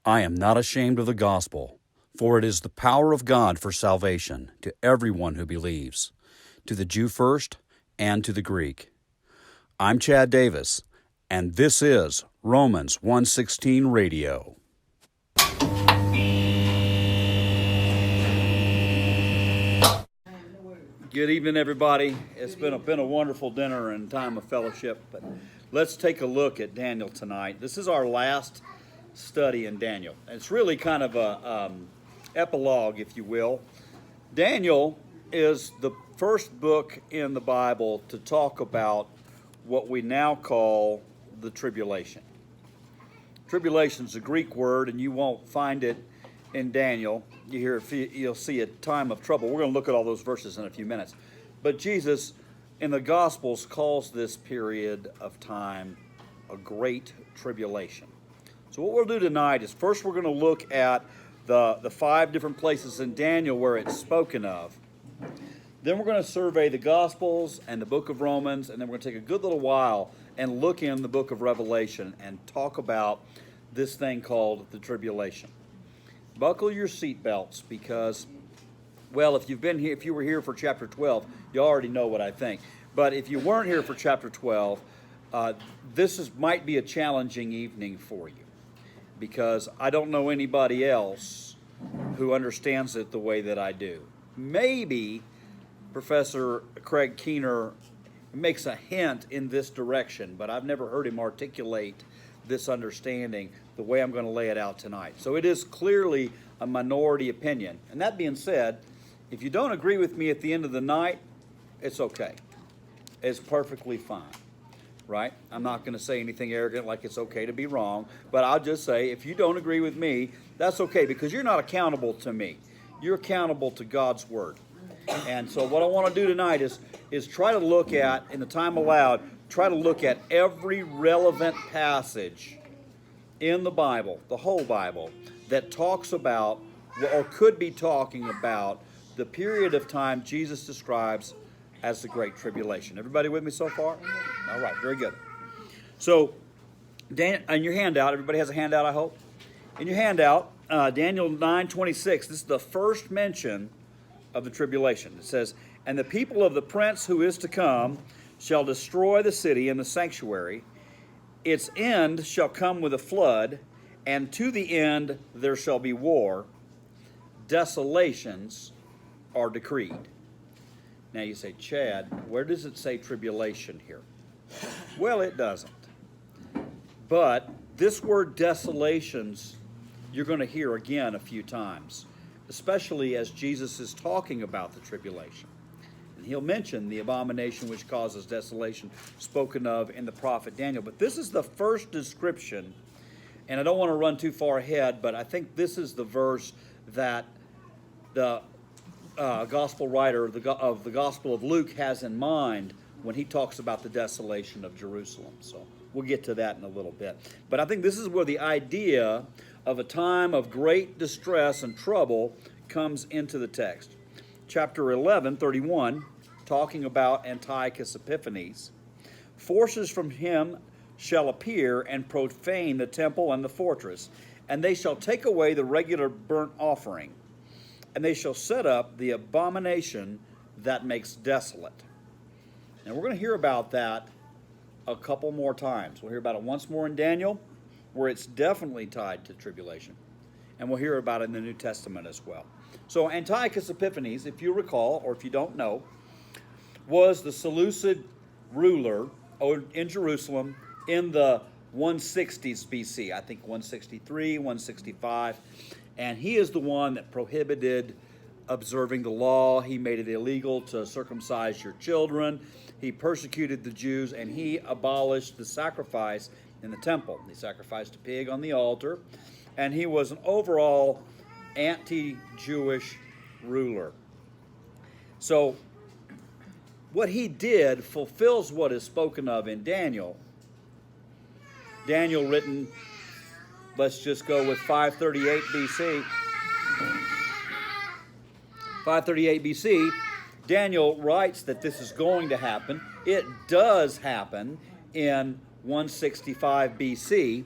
I am not ashamed of the gospel, for it is the power of God for salvation to everyone who believes, to the Jew first and to the Greek. I'm Chad Davis, and this is Romans 1:16 Radio. Good evening, everybody. It's been a wonderful dinner and time of fellowship, but let's take a look at Daniel tonight. This is our last study in Daniel. It's really kind of a epilogue, if you will. Daniel is the first book in the Bible to talk about what we now call the tribulation. Tribulation is a Greek word, and you won't find it in Daniel. You'll see a time of trouble. We're going to look at all those verses in a few minutes. But Jesus, in the Gospels, calls this period of time a great tribulation. So what we'll do tonight is first we're going to look at the 5 different places in Daniel where it's spoken of. Then we're going to survey the Gospels and the book of Romans, and then we're going to take a good little while and look in the book of Revelation and talk about this thing called the tribulation. Buckle your seatbelts because, well, if you were here for chapter 12, you already know what I think. But if you weren't here for chapter 12, might be a challenging evening for you, because I don't know anybody else who understands it the way that I do. Maybe Professor Craig Keener makes a hint in this direction, but I've never heard him articulate this understanding the way I'm going to lay it out tonight. So it is clearly a minority opinion. And that being said, if you don't agree with me at the end of the night, it's okay. It's perfectly fine, right? I'm not going to say anything arrogant like it's okay to be wrong, but I'll just say if you don't agree with me, that's okay, because you're not accountable to me. You're accountable to God's Word. And so what I want to do tonight is try to look at, in the time allowed, try to look at every relevant passage in the Bible, the whole Bible, that talks about, or could be talking about, the period of time Jesus describes as the Great Tribulation. Everybody with me so far? All right, very good. So, in your handout, everybody has a handout, I hope? In your handout, Daniel 9:26, this is the first mention of the tribulation. It says, "And the people of the prince who is to come shall destroy the city and the sanctuary. Its end shall come with a flood, and to the end there shall be war. Desolations are decreed." Now you say, Chad, where does it say tribulation here? Well, it doesn't. But this word desolations, you're going to hear again a few times, especially as Jesus is talking about the tribulation. And he'll mention the abomination which causes desolation spoken of in the prophet Daniel. But this is the first description, and I don't want to run too far ahead, but I think this is the verse that the gospel writer of the Gospel of Luke has in mind when he talks about the desolation of Jerusalem. So we'll get to that in a little bit. But I think this is where the idea of a time of great distress and trouble comes into the text. Chapter 11:31, talking about Antiochus Epiphanes. "Forces from him shall appear and profane the temple and the fortress, and they shall take away the regular burnt offering, and they shall set up the abomination that makes desolate." And we're going to hear about that a couple more times. We'll hear about it once more in Daniel, where it's definitely tied to tribulation. And we'll hear about it in the New Testament as well. So Antiochus Epiphanes, if you recall, or if you don't know, was the Seleucid ruler in Jerusalem in the 160s BC. I think 163, 165. And he is the one that prohibited observing the law. He made it illegal to circumcise your children. He persecuted the Jews, and he abolished the sacrifice in the temple. He sacrificed a pig on the altar, and he was an overall anti-Jewish ruler. So what he did fulfills what is spoken of in Daniel. Daniel written, let's just go with 538 BC. 538 BC, Daniel writes that this is going to happen. It does happen in 165 BC.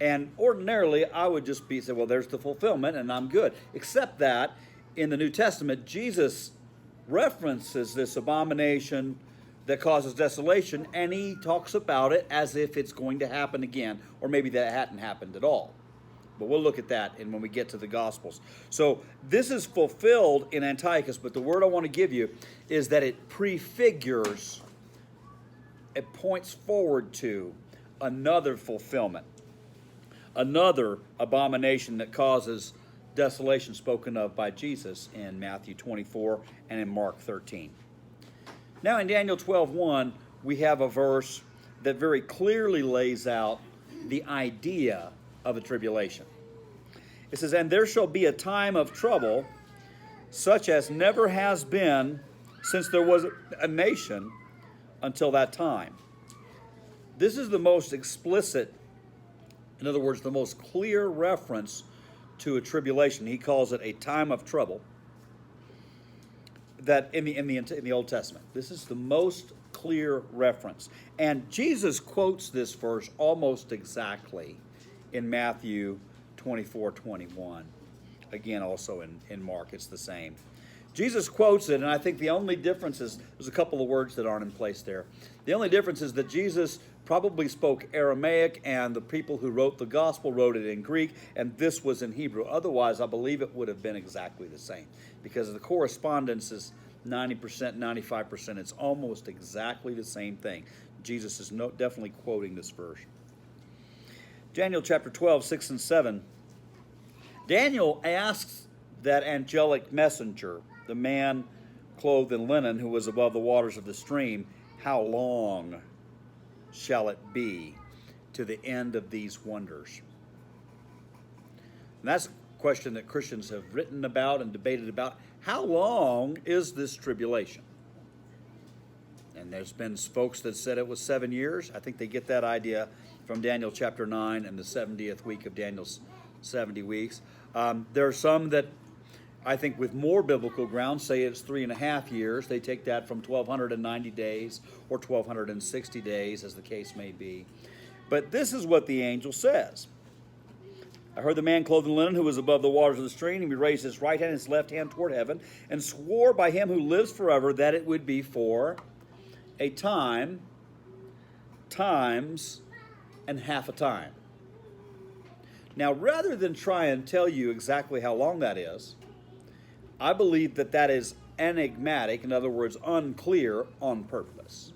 And ordinarily, I would just say, well, there's the fulfillment, and I'm good. Except that in the New Testament, Jesus references this abomination that causes desolation, and he talks about it as if it's going to happen again, or maybe that hadn't happened at all. But we'll look at that when we get to the Gospels. So this is fulfilled in Antiochus, but the word I want to give you is that it prefigures, it points forward to another fulfillment, another abomination that causes desolation spoken of by Jesus in Matthew 24 and in Mark 13. Now in Daniel 12:1, we have a verse that very clearly lays out the idea of a tribulation. It says, "And there shall be a time of trouble, such as never has been since there was a nation until that time." This is the most explicit, in other words, the most clear reference to a tribulation. He calls it a time of trouble. That in the Old Testament, this is the most clear reference, and Jesus quotes this verse almost exactly in Matthew 24:21. Again, also in Mark, it's the same. Jesus quotes it, and I think the only difference is there's a couple of words that aren't in place there. The only difference is that Jesus probably spoke Aramaic, and the people who wrote the gospel wrote it in Greek, and this was in Hebrew. Otherwise, I believe it would have been exactly the same, because the correspondence is 90%, 95%. It's almost exactly the same thing. Jesus is definitely quoting this verse. Daniel chapter 12, 6 and 7. Daniel asks that angelic messenger, the man clothed in linen who was above the waters of the stream, how long shall it be to the end of these wonders? And that's a question that Christians have written about and debated about. How long is this tribulation? And there's been folks that said it was 7 years. I think they get that idea from Daniel chapter 9 and the 70th week of Daniel's 70 weeks. There are some that I think with more biblical ground say it's 3.5 years. They take that from 1,290 days or 1,260 days, as the case may be. But this is what the angel says. I heard the man clothed in linen who was above the waters of the stream, and he raised his right hand and his left hand toward heaven, and swore by him who lives forever that it would be for a time, times, and half a time. Now, rather than try and tell you exactly how long that is, I believe that that is enigmatic, in other words, unclear on purpose.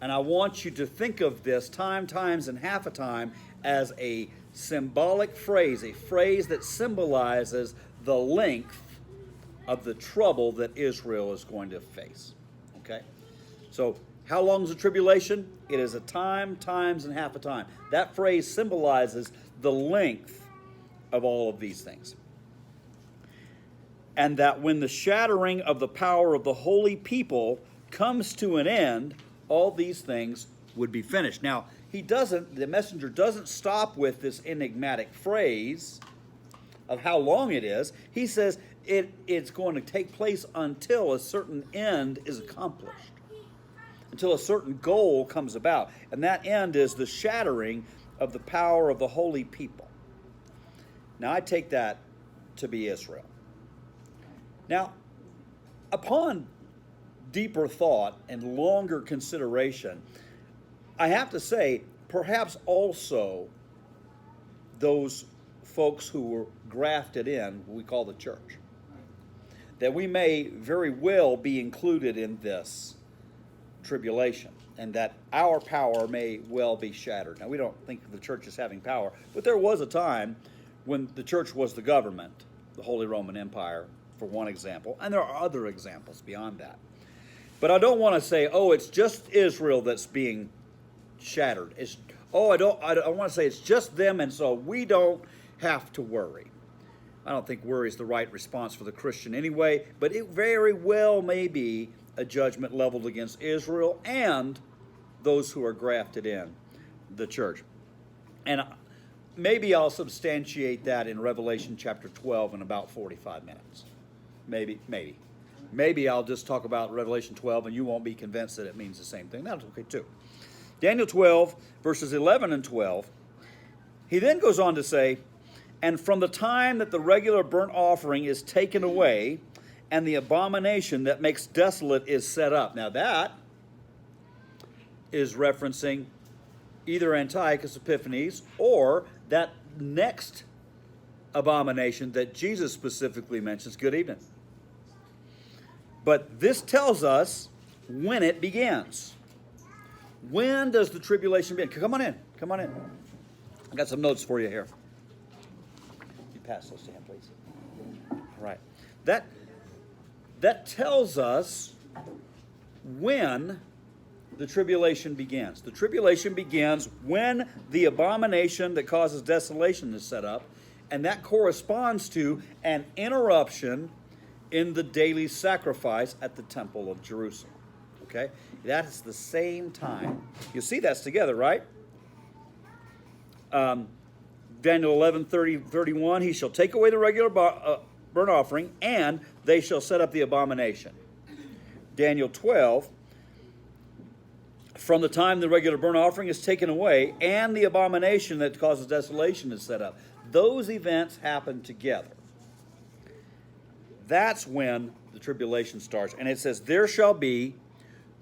And I want you to think of this time, times, and half a time as a symbolic phrase, a phrase that symbolizes the length of the trouble that Israel is going to face. Okay? So, how long is the tribulation? It is a time, times, and half a time. That phrase symbolizes the length of all of these things. And that when the shattering of the power of the holy people comes to an end, all these things would be finished. Now, the messenger doesn't stop with this enigmatic phrase of how long it is. He says it's going to take place until a certain end is accomplished, until a certain goal comes about. And that end is the shattering of the power of the holy people. Now, I take that to be Israel. Now, upon deeper thought and longer consideration, I have to say, perhaps also those folks who were grafted in, we call the church, that we may very well be included in this tribulation, and that our power may well be shattered. Now, we don't think the church is having power, but there was a time when the church was the government, the Holy Roman Empire, for one example, and there are other examples beyond that. But I don't want to say, it's just Israel that's being shattered. I don't want to say it's just them, and so we don't have to worry. I don't think worry is the right response for the Christian anyway, but it very well may be a judgment leveled against Israel and those who are grafted in the church. And maybe I'll substantiate that in Revelation chapter 12 in about 45 minutes. Maybe I'll just talk about Revelation 12 and you won't be convinced that it means the same thing. That's okay too. Daniel 12, verses 11 and 12, He then goes on to say, and from the time that the regular burnt offering is taken away, and the abomination that makes desolate is set up. Now that is referencing either Antiochus Epiphanes or that next abomination that Jesus specifically mentions. Good evening. But this tells us when it begins. When does the tribulation begin? Come on in. Come on in. I got some notes for you here. You pass those to him, please. All right. That tells us when the tribulation begins. The tribulation begins when the abomination that causes desolation is set up, and that corresponds to an interruption in the daily sacrifice at the temple of Jerusalem. Okay? That is the same time. You see that's together, right? Daniel 11:30-31, he shall take away the regular burnt offering, and they shall set up the abomination. Daniel 12, from the time the regular burnt offering is taken away, and the abomination that causes desolation is set up. Those events happen together. That's when the tribulation starts. And it says, there shall be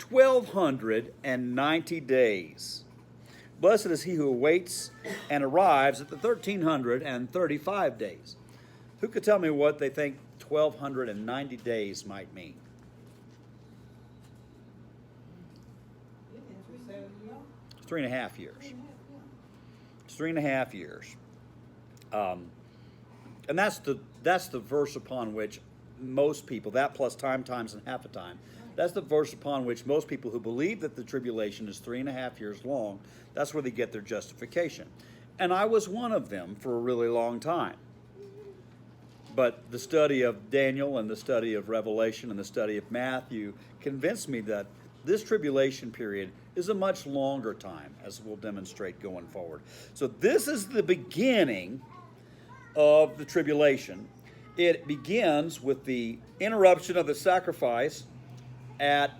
1,290 days. Blessed is he who awaits and arrives at the 1,335 days. Who could tell me what they think 1,290 days might mean? It's 3.5 years. It's 3.5 years. And that's the verse upon which most people, that plus time times and half a time, that's the verse upon which most people who believe that the tribulation is 3.5 years long, that's where they get their justification. And I was one of them for a really long time. But the study of Daniel and the study of Revelation and the study of Matthew convinced me that this tribulation period is a much longer time, as we'll demonstrate going forward. So this is the beginning of the tribulation. It begins with the interruption of the sacrifice at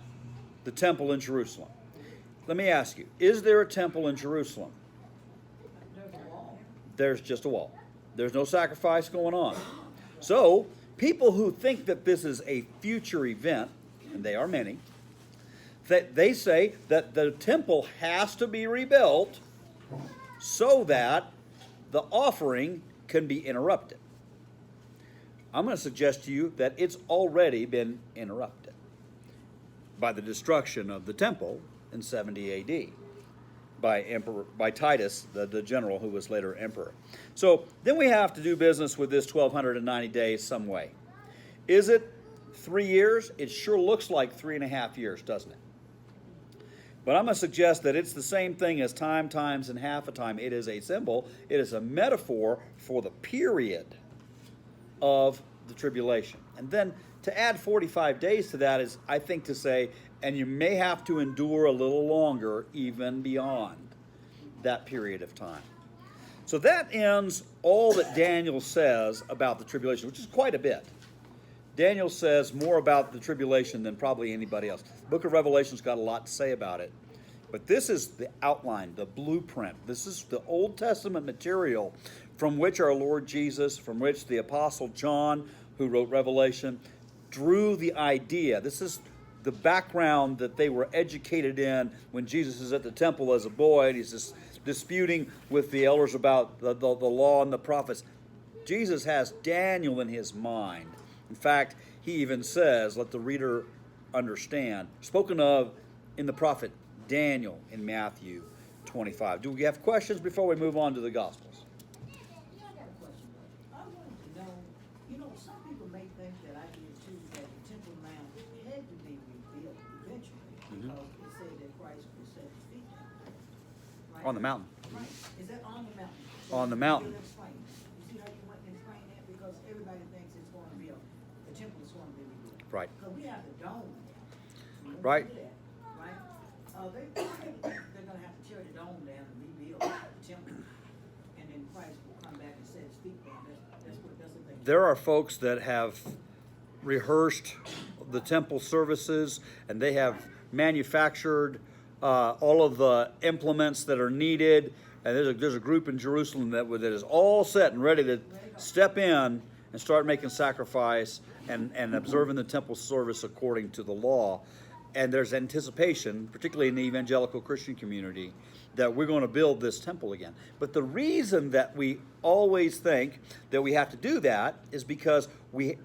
the temple in Jerusalem. Let me ask you, is there a temple in Jerusalem? There's just a wall. There's no sacrifice going on. So, people who think that this is a future event, and they are many, that they say that the temple has to be rebuilt so that the offering can be interrupted. I'm going to suggest to you that it's already been interrupted by the destruction of the temple in 70 A.D. by Titus, the general who was later emperor. So then we have to do business with this 1,290 days some way. Is it 3 years? It sure looks like 3.5 years, doesn't it? But I'm going to suggest that it's the same thing as time times and half a time. It is a symbol. It is a metaphor for the period of the tribulation. And then to add 45 days to that is, I think, to say, and you may have to endure a little longer even beyond that period of time. So that ends all that Daniel says about the tribulation, which is quite a bit. Daniel says more about the tribulation than probably anybody else. The book of Revelation's got a lot to say about it. But this is the outline, the blueprint. This is the Old Testament material from which our Lord Jesus, from which the Apostle John, who wrote Revelation, drew the idea. This is the background that they were educated in when Jesus is at the temple as a boy, and he's just disputing with the elders about the law and the prophets. Jesus has Daniel in his mind. In fact, he even says, let the reader understand, spoken of in the prophet Daniel in Matthew 25. Do we have questions before we move on to the Gospels? Yeah, I got a question. I wanted to know, some people may think that I did too, that the Temple Mount had to be rebuilt eventually because it said that Christ would set his feet down. Right? On the mountain. Right. Is that on the mountain? On the mountain. You see how you went and explained that? Because everybody thinks it's going to be the temple is going to be rebuilt. Right. Because we have the dome now. Right. Right? They're going to have to tear the dome down and rebuild the temple. And then Christ will come back and set his feet down. That's the thing. There are folks that have rehearsed the temple services, and they have manufactured all of the implements that are needed, And there's a group in Jerusalem that is all set and ready to step in and start making sacrifice and observing the temple service according to the law. And there's anticipation, particularly in the evangelical Christian community, that we're going to build this temple again. But the reason that we always think that we have to do that is because we,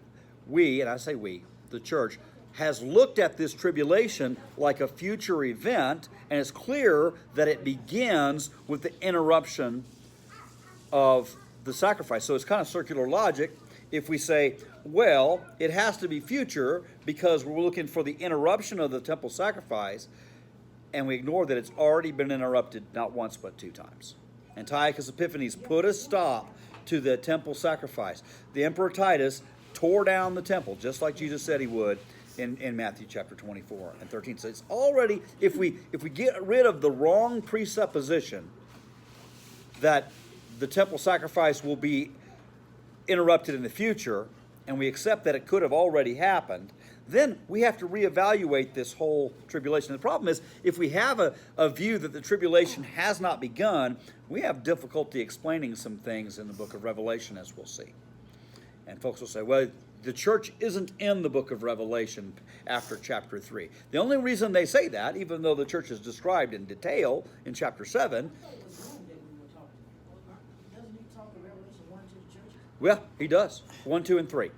and I say we, the church, has looked at this tribulation like a future event, and it's clear that it begins with the interruption of the sacrifice. So it's kind of circular logic if we say, well, it has to be future because we're looking for the interruption of the temple sacrifice, and we ignore that it's already been interrupted not once but 2 times. Antiochus Epiphanes put a stop to the temple sacrifice. The Emperor Titus tore down the temple, just like Jesus said he would, in Matthew chapter 24 and 13. So it's already, if we get rid of the wrong presupposition that the temple sacrifice will be interrupted in the future, and we accept that it could have already happened, then we have to reevaluate this whole tribulation. The problem is, if we have a view that the tribulation has not begun, we have difficulty explaining some things in the book of Revelation, as we'll see. And folks will say, well, the church isn't in the book of Revelation after chapter 3. The only reason they say that, even though the church is described in detail in chapter 7, Doesn't he talk in Revelation 1 to the church? well, he does. 1, 2, and 3.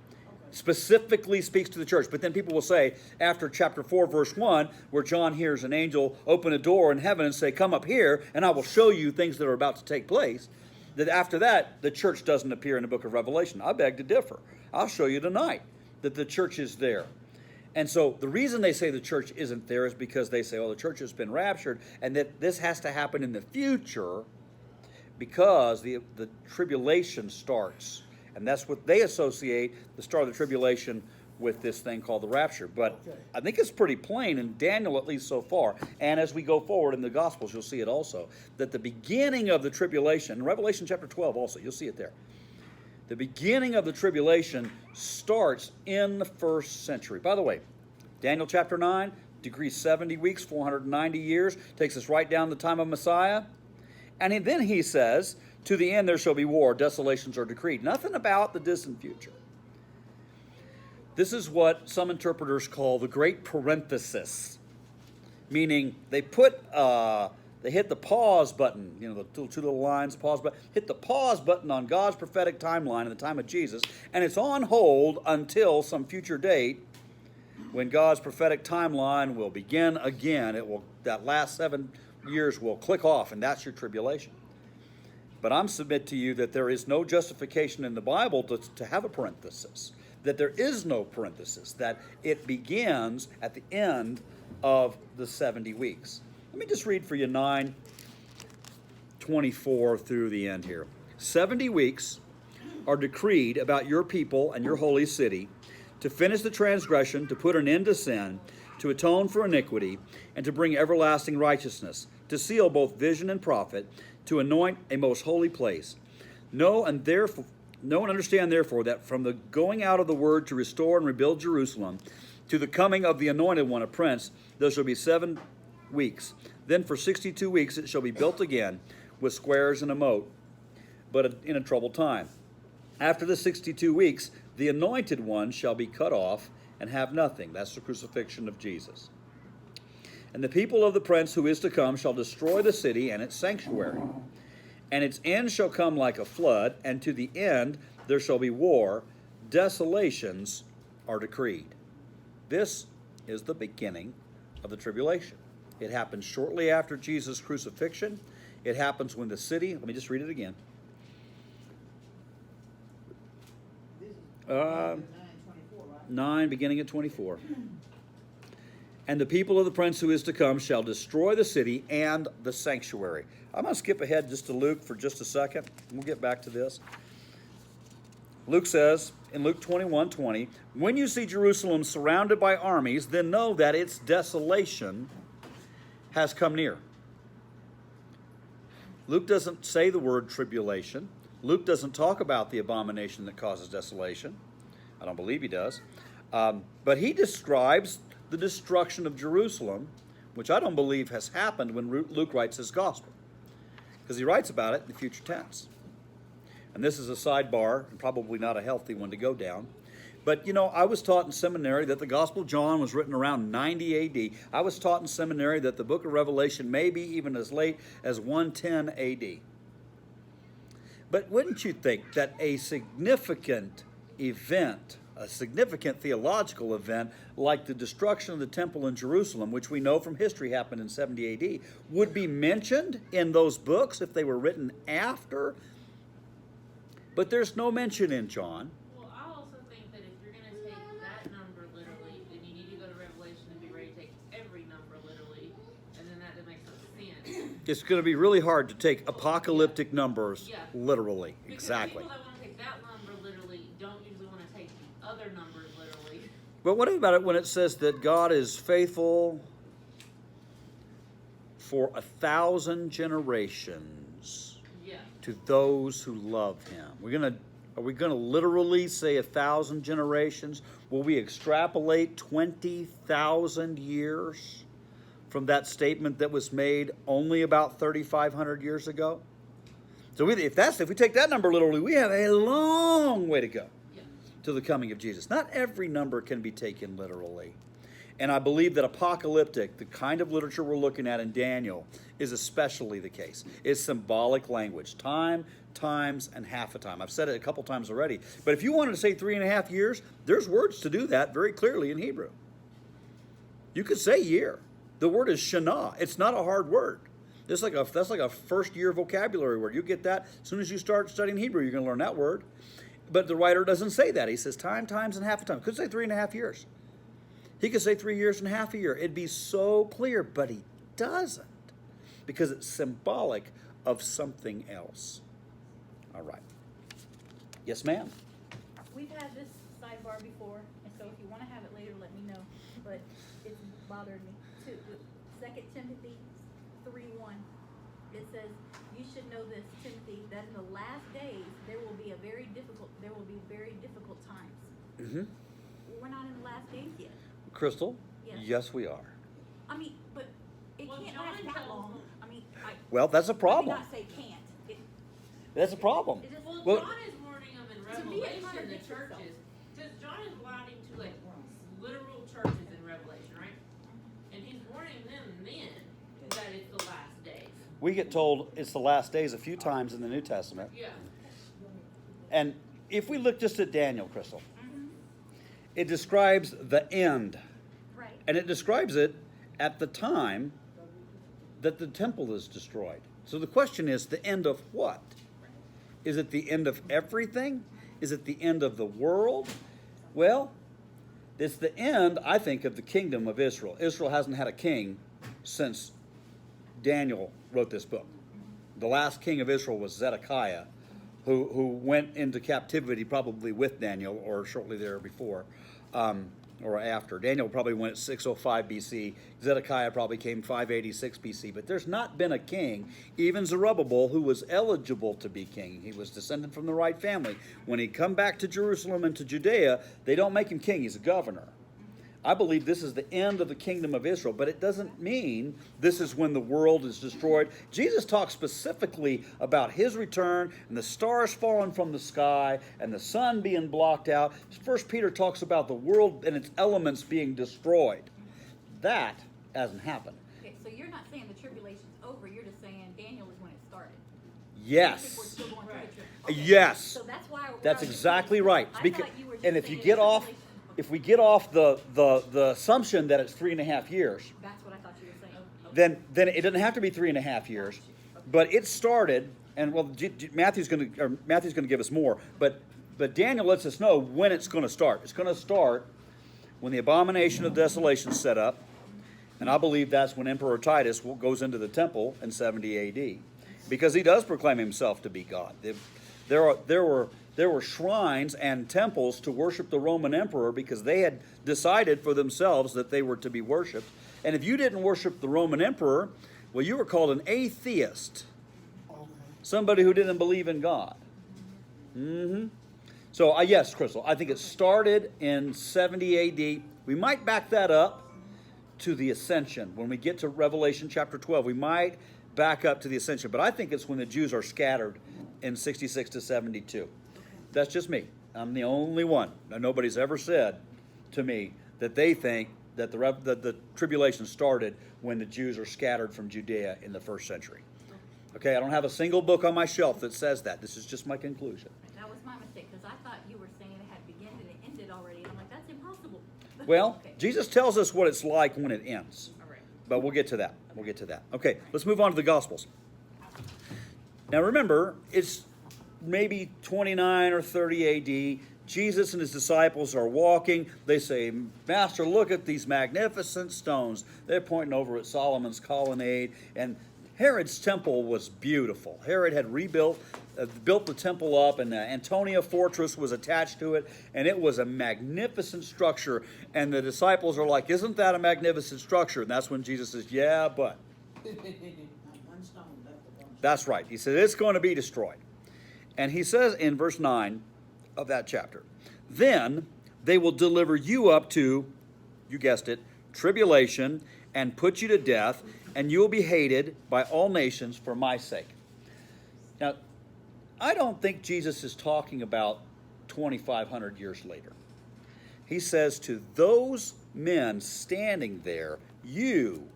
Specifically speaks to the church. But then people will say, after chapter 4, verse 1, where John hears an angel open a door in heaven and say, come up here, and I will show you things that are about to take place, that after that, the church doesn't appear in the book of Revelation. I beg to differ. I'll show you tonight that the church is there. And so the reason they say the church isn't there is because they say, oh, the church has been raptured, and that this has to happen in the future because the tribulation starts. And that's what they associate the start of the tribulation with, this thing called the rapture. But I think it's pretty plain in Daniel, at least so far, and as we go forward in the Gospels, you'll see it also, that the beginning of the tribulation, in Revelation chapter 12 also, you'll see it there. The beginning of the tribulation starts in the 1st century. By the way, Daniel chapter 9 decrees 70 weeks, 490 years, takes us right down the time of Messiah. And then he says, to the end there shall be war, desolations are decreed. Nothing about the distant future. This is what some interpreters call the great parenthesis, meaning they put, they hit the pause button, the two little lines, pause button, hit the pause button on God's prophetic timeline in the time of Jesus, and it's on hold until some future date when God's prophetic timeline will begin again. That last 7 years will click off, and that's your tribulation. But I'm submit to you that there is no justification in the Bible to have a parenthesis, that there is no parenthesis, that it begins at the end of the 70 weeks. Let me just read for you 9:24 through the end here. 70 weeks are decreed about your people and your holy city to finish the transgression, to put an end to sin, to atone for iniquity, and to bring everlasting righteousness, to seal both vision and prophet, to anoint a most holy place. Know and understand therefore that from the going out of the word to restore and rebuild Jerusalem to the coming of the anointed one, a prince, there shall be 7 weeks. Then for 62 weeks it shall be built again with squares and a moat, but in a troubled time. After the 62 weeks, the anointed one shall be cut off and have nothing. That's the crucifixion of Jesus. And the people of the prince who is to come shall destroy the city and its sanctuary. And its end shall come like a flood, and to the end there shall be war. Desolations are decreed. This is the beginning of the tribulation. It happens shortly after Jesus' crucifixion. It happens when the city, let me just read it again. This is 9:24, right? 9, beginning at 24. And the people of the prince who is to come shall destroy the city and the sanctuary. I'm going to skip ahead just to Luke for just a second. We'll get back to this. Luke says in Luke 21:20, when you see Jerusalem surrounded by armies, then know that its desolation has come near. Luke doesn't say the word tribulation. Luke doesn't talk about the abomination that causes desolation. I don't believe he does. But he describes the destruction of Jerusalem, which I don't believe has happened when Luke writes his gospel. because he writes about it in the future tense. And this is a sidebar, and probably not a healthy one to go down. But, you know, I was taught in seminary that the Gospel of John was written around 90 A.D. I was taught in seminary that the book of Revelation may be even as late as 110 A.D. But wouldn't you think that a significant event, a significant theological event like the destruction of the temple in Jerusalem, which we know from history happened in 70 A.D., would be mentioned in those books if they were written after? But there's no mention in John. Well, I also think that if you're going to take that number literally, then you need to go to Revelation and be ready to take every number literally, and then that makes no sense. It's going to be really hard to take apocalyptic numbers literally. Because exactly. people that want to take that number literally don't usually want to take the other numbers literally. But what about it when it says that God is faithful for 1,000 generations to those who love him? Are we gonna literally say 1,000 generations? Will we extrapolate 20,000 years from that statement that was made only about 3,500 years ago? So if we take that number literally, we have a long way to go to the coming of Jesus. Not every number can be taken literally. And I believe that apocalyptic, the kind of literature we're looking at in Daniel, is especially the case. It's symbolic language. Time, times, and half a time. I've said it a couple times already. But if you wanted to say 3.5 years, there's words to do that very clearly in Hebrew. You could say year. The word is shana. It's not a hard word. That's like a first year vocabulary word. You get that as soon as you start studying Hebrew, you're going to learn that word. But the writer doesn't say that. He says time, times, and half a time. Could say 3.5 years. He could say 3 years and half a year. It'd be so clear, but he doesn't, because it's symbolic of something else. All right. Yes, ma'am. We've had this sidebar before, and so if you want to have it later, let me know. But it's bothered me too. 2 Timothy 3:1. It says, "You should know this, Timothy, that in the last days there will be very difficult times." Mm-hmm. We're not in the last days yet. Crystal? Yes. We are. I mean, but it can't last that long. I mean, Well, that's a problem. Let me not say can't. That's a problem. Well, John is warning them in To me, it Revelation, the contradicts churches, because John is writing to like literal churches in Revelation, right? And he's warning them then that it's the last days. We get told it's the last days a few times in the New Testament. Yeah. And if we look just at Daniel, Crystal, it describes the end. Right. And it describes it at the time that the temple is destroyed. So the question is, the end of what? Is it the end of everything? Is it the end of the world? Well, it's the end, I think, of the kingdom of Israel. Israel hasn't had a king since Daniel wrote this book. The last king of Israel was Zedekiah, who went into captivity probably with Daniel or shortly there before. Or after. Daniel probably went at 605 BC. Zedekiah probably came 586 BC. But there's not been a king, even Zerubbabel, who was eligible to be king. He was descended from the right family. When he come back to Jerusalem and to Judea, they don't make him king. He's a governor. I believe this is the end of the kingdom of Israel, but it doesn't mean this is when the world is destroyed. Jesus talks specifically about his return and the stars falling from the sky and the sun being blocked out. 1 Peter talks about the world and its elements being destroyed. That hasn't happened. Okay, so you're not saying the tribulation's over. You're just saying Daniel is when it started. Yes. I think we're still going through the tribulation. Yes. So that's why. That's exactly right. I thought you were just And if you saying get the off, tribulation- if we get off the assumption that it's 3.5 years, That's what I thought you were saying. then it doesn't have to be 3.5 years, but it started, and well, Matthew's going to give us more, but Daniel lets us know when it's going to start. It's going to start when the abomination of desolation is set up, and I believe that's when Emperor Titus goes into the temple in 70 A.D. because he does proclaim himself to be God. There were shrines and temples to worship the Roman emperor because they had decided for themselves that they were to be worshipped. And if you didn't worship the Roman emperor, well, you were called an atheist, somebody who didn't believe in God. So, yes, Crystal, I think it started in 70 A.D. We might back that up to the ascension. When we get to Revelation chapter 12, we might back up to the ascension. But I think it's when the Jews are scattered in 66 to 72. That's just me. I'm the only one. Now, nobody's ever said to me that they think that the tribulation started when the Jews are scattered from Judea in the first century. Okay, I don't have a single book on my shelf that says that. This is just my conclusion. That was my mistake, because I thought you were saying it had begun and it ended already. And I'm like, that's impossible. Well, Okay. Jesus tells us what it's like when it ends. All right. But we'll get to that. We'll get to that. Okay, let's move on to the Gospels. Now remember, it's maybe 29 or 30 AD. Jesus and his disciples are walking. They say, Master, look at these magnificent stones. They're pointing over at Solomon's colonnade. And Herod's temple was beautiful. Herod had built the temple up, and the Antonia fortress was attached to it, and it was a magnificent structure. And the disciples are like, isn't that a magnificent structure? And that's when Jesus says, yeah, but. Not one stone left upon the That's right. He said, it's going to be destroyed. And he says in verse 9 of that chapter, then they will deliver you up to, you guessed it, tribulation, and put you to death, and you will be hated by all nations for my sake. Now, I don't think Jesus is talking about 2,500 years later. He says to those men standing there, you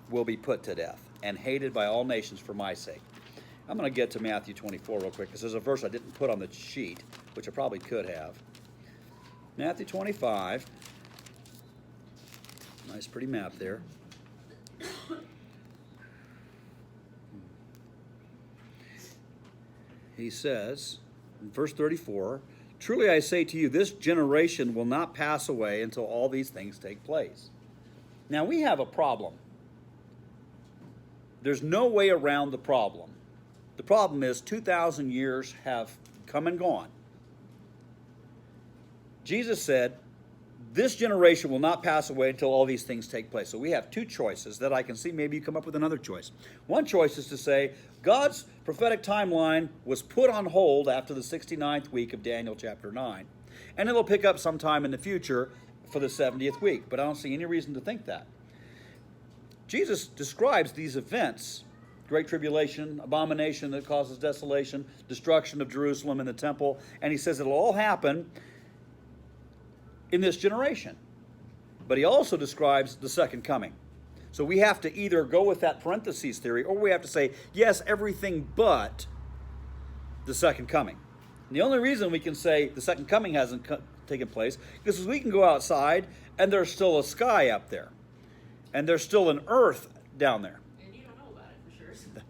will be put to death and hated by all nations for my sake. I'm going to get to Matthew 24 real quick, because there's a verse I didn't put on the sheet, which I probably could have. Matthew 25. Nice pretty map there. He says, in verse 34, truly I say to you, this generation will not pass away until all these things take place. Now we have a problem. There's no way around the problem. The problem is 2,000 years have come and gone. Jesus said, this generation will not pass away until all these things take place. So we have two choices that I can see. Maybe you come up with another choice. One choice is to say, God's prophetic timeline was put on hold after the 69th week of Daniel chapter 9. And it'll pick up sometime in the future for the 70th week. But I don't see any reason to think that. Jesus describes these events, great tribulation, abomination that causes desolation, destruction of Jerusalem and the temple, and he says it'll all happen in this generation. But he also describes the second coming. So we have to either go with that parentheses theory, or we have to say, yes, everything but the second coming. And the only reason we can say the second coming hasn't taken place is we can go outside and there's still a sky up there. And there's still an earth down there. And you don't know about it for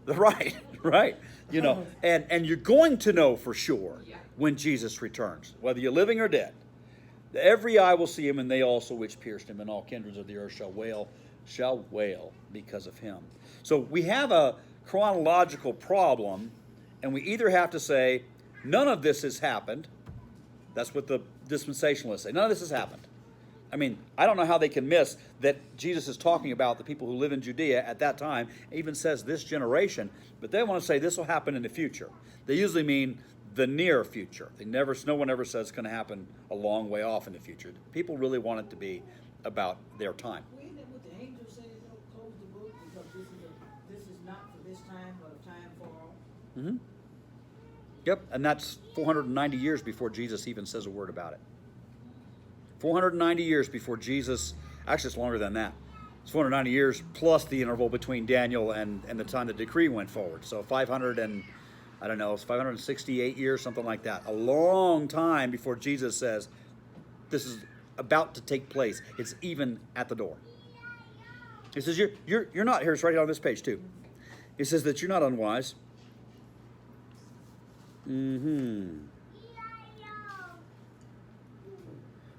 sure. Right, right. You know, and you're going to know for sure Yeah. when Jesus returns, whether you're living or dead. Every eye will see him, and they also which pierced him, and all kindreds of the earth shall wail because of him. So we have a chronological problem, and we either have to say, none of this has happened. That's what the dispensationalists say. None of this has happened. I mean, I don't know how they can miss that Jesus is talking about the people who live in Judea at that time. It even says this generation, but they want to say this will happen in the future. They usually mean the near future. No one ever says it's going to happen a long way off in the future. People really want it to be about their time. Well, isn't it what the angels say that they'll close the book because this is not for this time, but a time for all? Mm-hmm. Yep, and that's 490 years before Jesus even says a word about it. 490 years before Jesus, actually it's longer than that. It's 490 years plus the interval between Daniel and the time the decree went forward. So 568 years, something like that. A long time before Jesus says, this is about to take place. It's even at the door. He says, you're not, here it's right on this page too. He says that you're not unwise.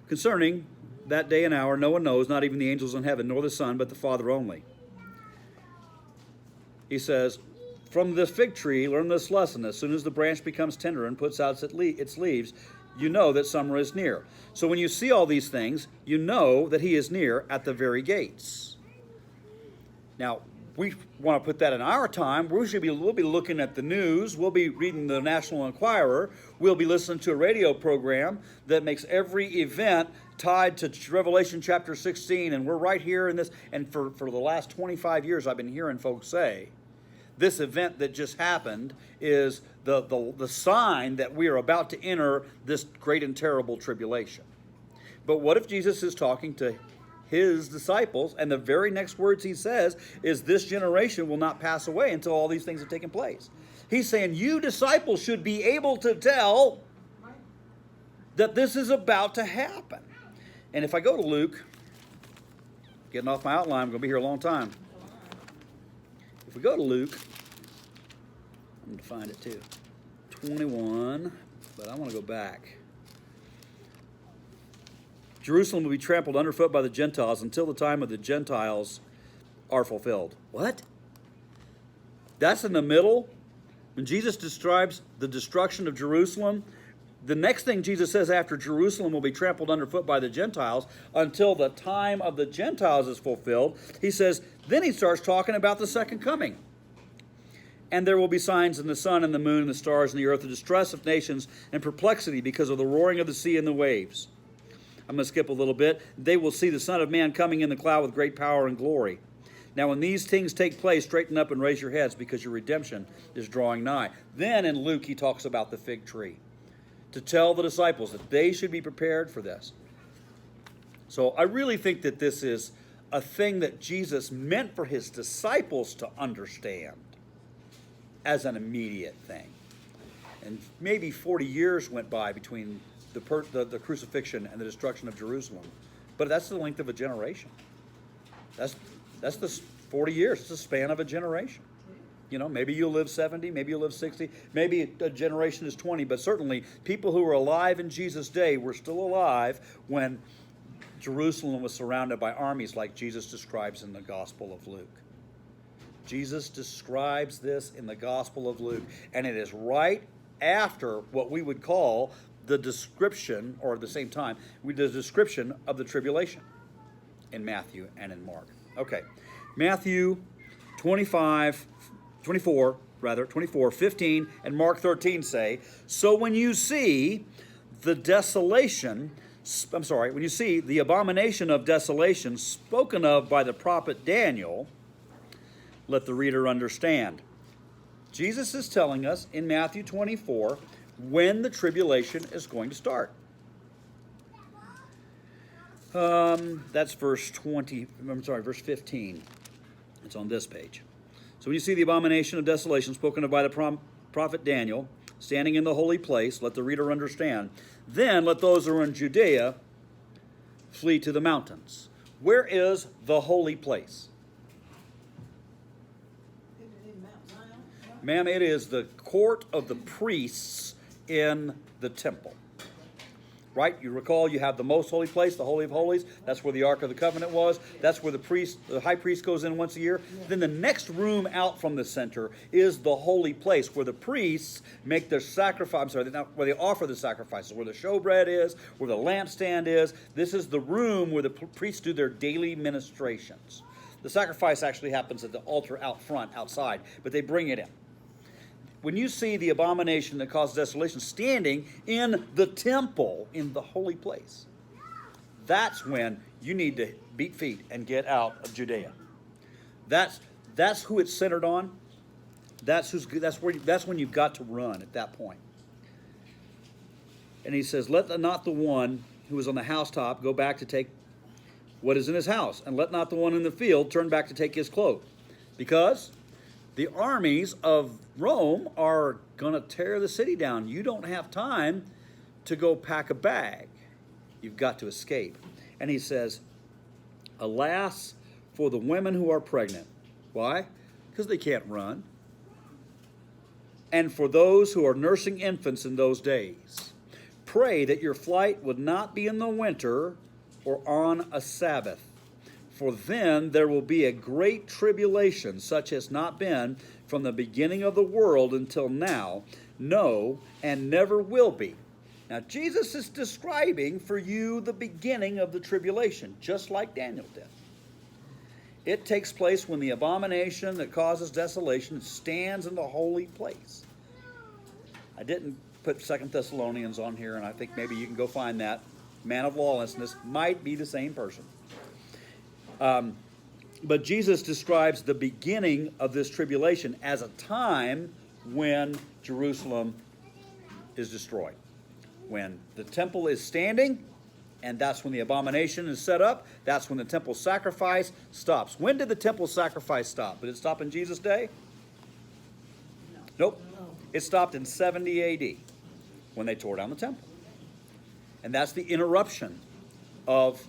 Concerning that day and hour, no one knows, not even the angels in heaven, nor the Son, but the Father only. He says, from this fig tree, learn this lesson. As soon as the branch becomes tender and puts out its leaves, you know that summer is near. So when you see all these things, you know that he is near at the very gates. Now, we want to put that in our time. We'll be looking at the news. We'll be reading the National Enquirer. We'll be listening to a radio program that makes every event tied to Revelation chapter 16. And we're right here in this. And for the last 25 years, I've been hearing folks say this event that just happened is the sign that we are about to enter this great and terrible tribulation. But what if Jesus is talking to his disciples, and the very next words he says is, this generation will not pass away until all these things have taken place. He's saying, you disciples should be able to tell that this is about to happen. And if I go to Luke, getting off my outline, I'm going to be here a long time. If we go to Luke, I'm going to find it too. 21, but I want to go back. Jerusalem will be trampled underfoot by the Gentiles until the time of the Gentiles are fulfilled. What? That's in the middle. When Jesus describes the destruction of Jerusalem, the next thing Jesus says after Jerusalem will be trampled underfoot by the Gentiles until the time of the Gentiles is fulfilled, he says, then he starts talking about the second coming. And there will be signs in the sun and the moon and the stars and the earth, the distress of nations and perplexity because of the roaring of the sea and the waves. I'm going to skip a little bit. They will see the Son of Man coming in the cloud with great power and glory. Now when these things take place, straighten up and raise your heads because your redemption is drawing nigh. Then in Luke he talks about the fig tree, to tell the disciples that they should be prepared for this. So I really think that this is a thing that Jesus meant for his disciples to understand as an immediate thing. And maybe 40 years went by between the crucifixion and the destruction of Jerusalem. But that's the length of a generation. That's the 40 years. It's the span of a generation. You know, maybe you'll live 70, maybe you'll live 60, maybe a generation is 20, but certainly people who were alive in Jesus' day were still alive when Jerusalem was surrounded by armies like Jesus describes in the Gospel of Luke. Jesus describes this in the Gospel of Luke, and it is right after what we would call the description, or at the same time, the description of the tribulation in Matthew and in Mark. Okay, Matthew 24, 15, and Mark 13 say, so when you see the abomination of desolation spoken of by the prophet Daniel, let the reader understand. Jesus is telling us in Matthew 24 when the tribulation is going to start. That's verse 15. It's on this page. So when you see the abomination of desolation spoken of by the prophet Daniel, standing in the holy place, let the reader understand. Then let those who are in Judea flee to the mountains. Where is the holy place? Ma'am, it is the court of the priests in the temple. Right? You recall you have the most holy place, the Holy of Holies. That's where the Ark of the Covenant was. That's where the high priest goes in once a year. Yeah. Then the next room out from the center is the holy place where the priests make their sacrifice. Where they offer the sacrifices, where the showbread is, where the lampstand is. This is the room where the priests do their daily ministrations. The sacrifice actually happens at the altar out front, outside, but they bring it in. When you see the abomination that causes desolation standing in the temple, in the holy place, that's when you need to beat feet and get out of Judea. That's who it's centered on. That's when you've got to run at that point. And he says, let not the one who is on the housetop go back to take what is in his house, and let not the one in the field turn back to take his cloak, because the armies of Rome are going to tear the city down. You don't have time to go pack a bag. You've got to escape. And he says, alas, for the women who are pregnant. Why? Because they can't run. And for those who are nursing infants in those days. Pray that your flight would not be in the winter or on a Sabbath. For then there will be a great tribulation, such as not been from the beginning of the world until now, no, and never will be. Now, Jesus is describing for you the beginning of the tribulation, just like Daniel did. It takes place when the abomination that causes desolation stands in the holy place. I didn't put 2 Thessalonians on here, and I think maybe you can go find that. Man of lawlessness might be the same person. But Jesus describes the beginning of this tribulation as a time when Jerusalem is destroyed. When the temple is standing, and that's when the abomination is set up. That's when the temple sacrifice stops. When did the temple sacrifice stop? Did it stop in Jesus' day? Nope. It stopped in 70 AD when they tore down the temple. And that's the interruption of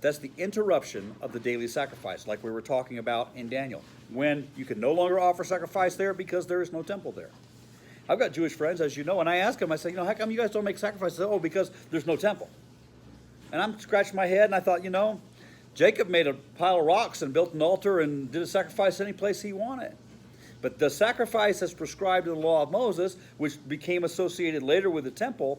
the daily sacrifice, like we were talking about in Daniel, when you can no longer offer sacrifice there because there is no temple there. I've got Jewish friends, as you know, and I ask them, I say, how come you guys don't make sacrifices? Oh, because there's no temple. And I'm scratching my head, and I thought, Jacob made a pile of rocks and built an altar and did a sacrifice any place he wanted. But the sacrifice as prescribed in the law of Moses, which became associated later with the temple,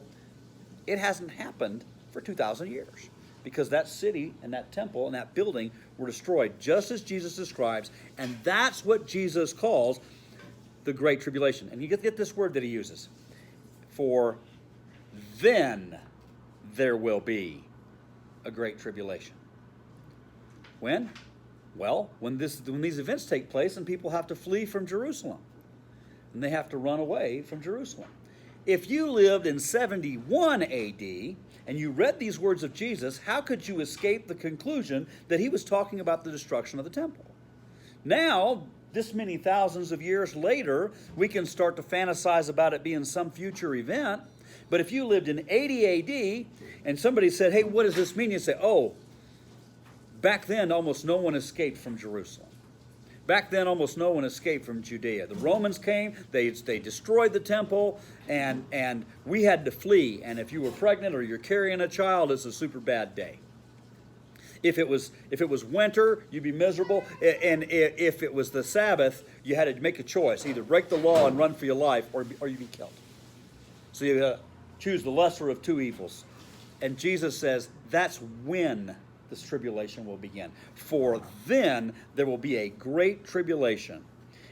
it hasn't happened for 2,000 years. Because that city and that temple and that building were destroyed, just as Jesus describes. And that's what Jesus calls the Great Tribulation. And you get this word that he uses. For then there will be a Great Tribulation. When? Well, when these events take place and people have to flee from Jerusalem. And they have to run away from Jerusalem. If you lived in 71 AD and you read these words of Jesus, how could you escape the conclusion that he was talking about the destruction of the temple? Now, this many thousands of years later, we can start to fantasize about it being some future event. But if you lived in 80 AD and somebody said, hey, what does this mean? You say, oh, back then almost no one escaped from Jerusalem. Back then, almost no one escaped from Judea. The Romans came, they destroyed the temple, and we had to flee. And if you were pregnant or you're carrying a child, it's a super bad day. If it was winter, you'd be miserable. And if it was the Sabbath, you had to make a choice. Either break the law and run for your life, or you'd be killed. So you choose the lesser of two evils. And Jesus says that's when this tribulation will begin. For then there will be a great tribulation.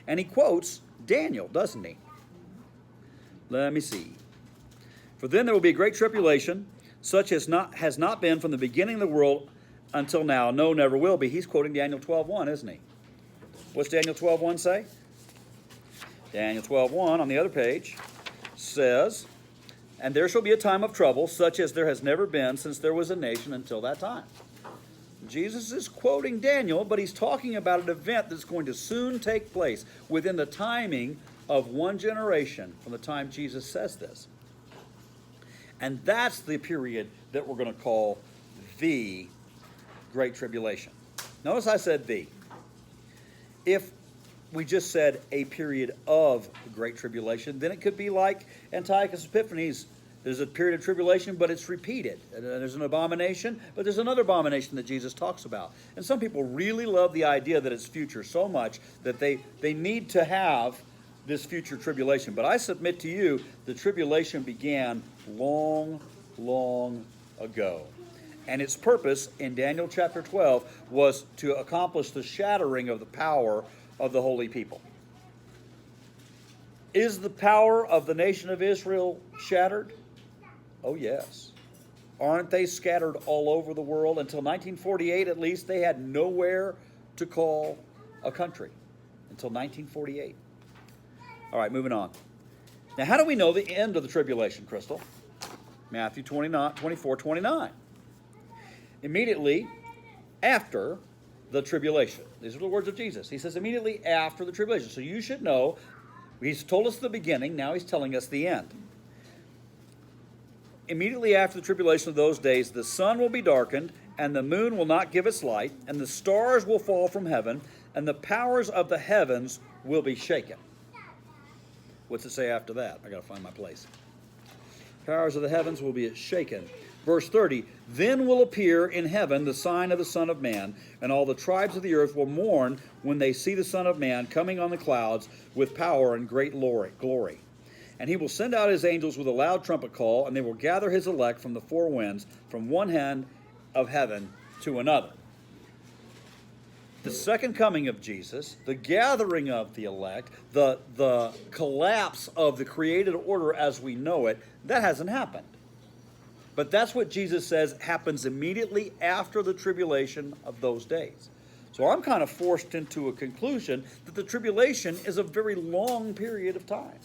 And he quotes Daniel, doesn't he? Let me see. For then there will be a great tribulation, such as has not been from the beginning of the world until now. No, never will be. He's quoting Daniel 12:1, isn't he? What's Daniel 12:1 say? Daniel 12:1 on the other page says, and there shall be a time of trouble, such as there has never been since there was a nation until that time. Jesus is quoting Daniel, but he's talking about an event that's going to soon take place within the timing of one generation from the time Jesus says this. And that's the period that we're going to call the Great Tribulation. Notice I said the. If we just said a period of the Great Tribulation, then it could be like Antiochus Epiphanes. There's a period of tribulation, but it's repeated. There's an abomination, but there's another abomination that Jesus talks about. And some people really love the idea that it's future so much that they need to have this future tribulation. But I submit to you, the tribulation began long, long ago. And its purpose in Daniel chapter 12 was to accomplish the shattering of the power of the holy people. Is the power of the nation of Israel shattered? Oh, yes. Aren't they scattered all over the world? Until 1948, at least, they had nowhere to call a country. Until 1948. All right, moving on. Now, how do we know the end of the tribulation, Crystal? Matthew 24:29. Immediately after the tribulation. These are the words of Jesus. He says immediately after the tribulation. So you should know, he's told us the beginning, now he's telling us the end. Immediately after the tribulation of those days, the sun will be darkened, and the moon will not give its light, and the stars will fall from heaven, and the powers of the heavens will be shaken. What's it say after that? I got to find my place. Powers of the heavens will be shaken. Verse 30, then will appear in heaven the sign of the Son of Man, and all the tribes of the earth will mourn when they see the Son of Man coming on the clouds with power and great glory. And he will send out his angels with a loud trumpet call, and they will gather his elect from the four winds, from one end of heaven to another. The second coming of Jesus, the gathering of the elect, the collapse of the created order as we know it, that hasn't happened. But that's what Jesus says happens immediately after the tribulation of those days. So I'm kind of forced into a conclusion that the tribulation is a very long period of time.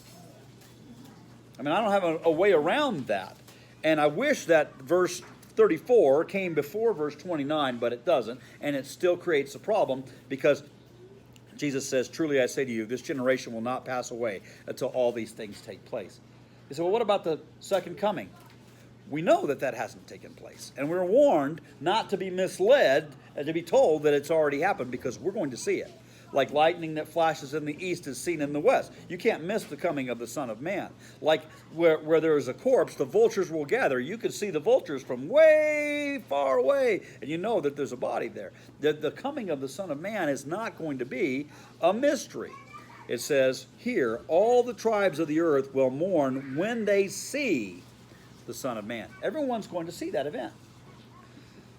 I mean, I don't have a way around that. And I wish that verse 34 came before verse 29, but it doesn't. And it still creates a problem because Jesus says, truly I say to you, this generation will not pass away until all these things take place. You say, well, what about the second coming? We know that that hasn't taken place. And we're warned not to be misled and to be told that it's already happened because we're going to see it. Like lightning that flashes in the east is seen in the west. You can't miss the coming of the Son of Man. Like where there is a corpse, the vultures will gather. You can see the vultures from way far away, and you know that there's a body there. The coming of the Son of Man is not going to be a mystery. It says here, all the tribes of the earth will mourn when they see the Son of Man. Everyone's going to see that event.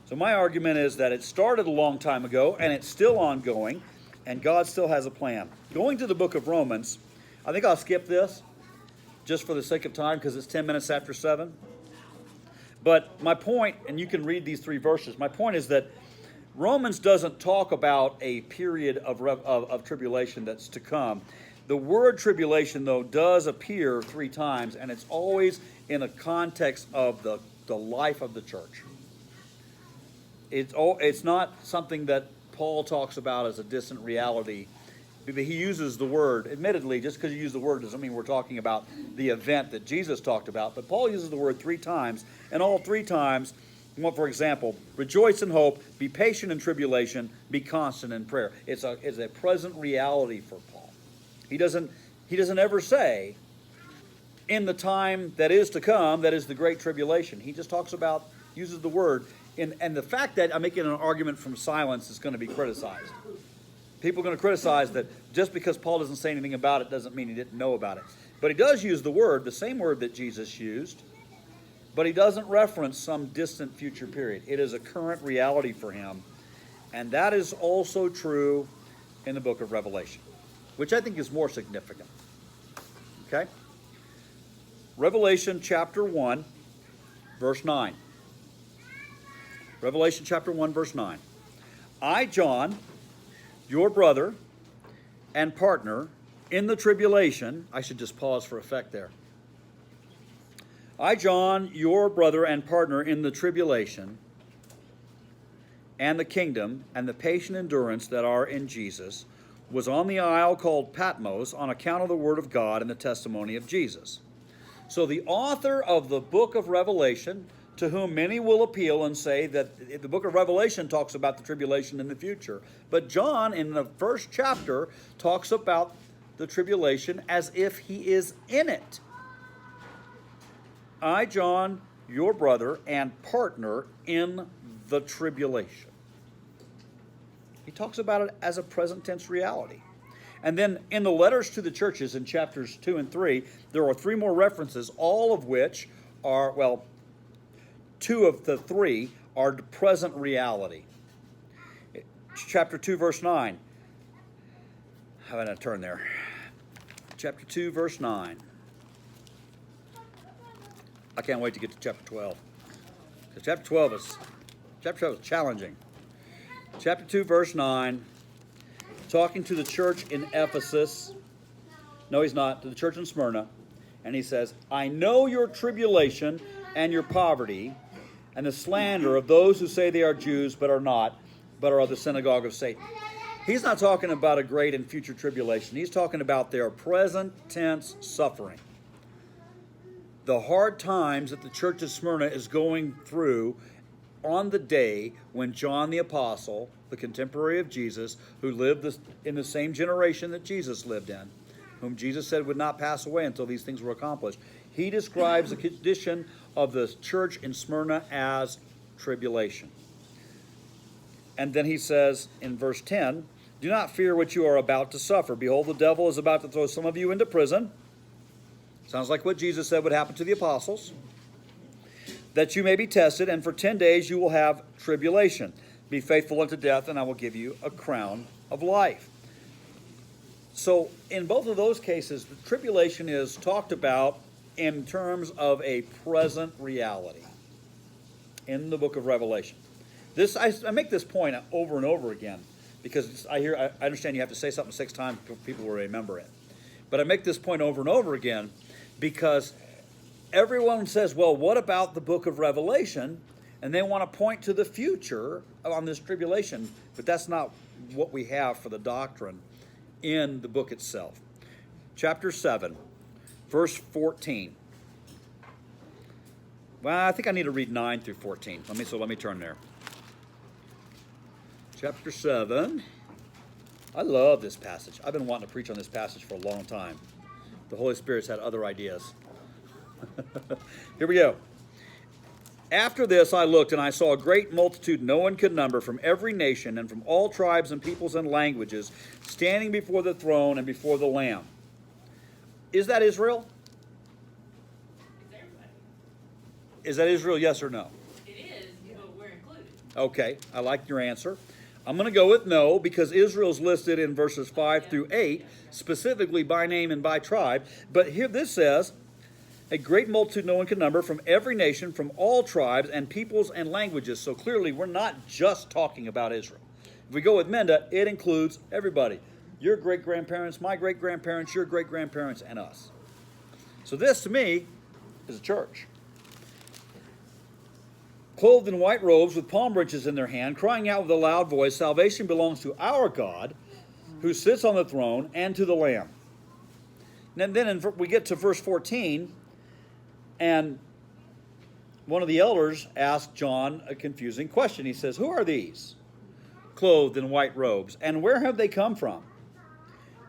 So my argument is that it started a long time ago, and it's still ongoing, and God still has a plan. Going to the book of Romans, I think I'll skip this just for the sake of time because it's 10 minutes after 7. But my point, and you can read these 3 verses, my point is that Romans doesn't talk about a period of tribulation that's to come. The word tribulation, though, does appear 3 times, and it's always in a context of the life of the church. It's not something that Paul talks about as a distant reality. He uses the word, admittedly, just because you use the word doesn't mean we're talking about the event that Jesus talked about, but Paul uses the word 3 times, and all 3 times, for example, rejoice in hope, be patient in tribulation, be constant in prayer. It's a present reality for Paul. He doesn't ever say, in the time that is to come, that is the great tribulation. He just uses the word. And the fact that I'm making an argument from silence is going to be criticized. People are going to criticize that just because Paul doesn't say anything about it doesn't mean he didn't know about it. But he does use the word, the same word that Jesus used, but he doesn't reference some distant future period. It is a current reality for him. And that is also true in the book of Revelation, which I think is more significant. Okay? Revelation chapter 1, verse 9. Revelation chapter 1, verse 9. I, John, your brother and partner in the tribulation. I should just pause for effect there. I, John, your brother and partner in the tribulation and the kingdom and the patient endurance that are in Jesus, was on the isle called Patmos on account of the word of God and the testimony of Jesus. So the author of the book of Revelation, to whom many will appeal and say that the book of Revelation talks about the tribulation in the future. But John, in the first chapter, talks about the tribulation as if he is in it. I, John, your brother and partner in the tribulation. He talks about it as a present tense reality. And then in the letters to the churches in chapters 2 and 3, there are 3 more references, all of which are, 2 of the 3 are the present reality. Chapter 2, verse 9. How about I turn there? Chapter 2, verse 9. I can't wait to get to chapter 12. Because chapter 12 is challenging. Chapter 2, verse 9. Talking to the church in Ephesus. No, he's not. To the church in Smyrna. And he says, I know your tribulation and your poverty, and the slander of those who say they are Jews but are not, but are of the synagogue of Satan. He's not talking about a great and future tribulation. He's talking about their present tense suffering. The hard times that the church of Smyrna is going through on the day when John the Apostle, the contemporary of Jesus, who lived in the same generation that Jesus lived in, whom Jesus said would not pass away until these things were accomplished, he describes the condition of the church in Smyrna as tribulation. And then he says in verse 10, do not fear what you are about to suffer. Behold, the devil is about to throw some of you into prison. Sounds like what Jesus said would happen to the apostles. That you may be tested, and for 10 days you will have tribulation. Be faithful unto death, and I will give you a crown of life. So in both of those cases, the tribulation is talked about in terms of a present reality in the book of Revelation. I make this point over and over again because I understand you have to say something 6 times before people will remember it. But I make this point over and over again because everyone says, well, what about the book of Revelation? And they want to point to the future on this tribulation, but that's not what we have for the doctrine in the book itself. Chapter 7, verse 14. Well, I think I need to read 9 through 14. Let me turn there. Chapter 7. I love this passage. I've been wanting to preach on this passage for a long time. The Holy Spirit's had other ideas. Here we go. After this I looked, and I saw a great multitude no one could number, from every nation and from all tribes and peoples and languages, standing before the throne and before the Lamb. Is that Israel? It's everybody. Is that Israel, yes or no? It is, but we're included. Okay, I like your answer. I'm going to go with no, because Israel's listed in verses 5 through 8, specifically by name and by tribe. But here this says, a great multitude no one can number, from every nation, from all tribes and peoples and languages. So clearly we're not just talking about Israel. If we go with Menda, it includes everybody. Your great-grandparents, my great-grandparents, your great-grandparents, and us. So this, to me, is a church. Clothed in white robes with palm branches in their hand, crying out with a loud voice, salvation belongs to our God, who sits on the throne, and to the Lamb. And then we get to verse 14, and one of the elders asked John a confusing question. He says, who are these, clothed in white robes, and where have they come from?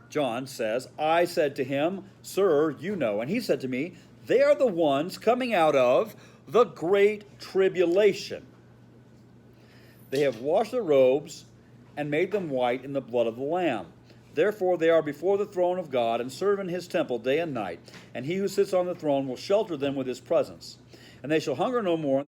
John says, I said to him, Sir, you know. And he said to me, they are the ones coming out of the great tribulation. They have washed their robes and made them white in the blood of the Lamb. Therefore they are before the throne of God and serve in his temple day and night. And he who sits on the throne will shelter them with his presence. And they shall hunger no more.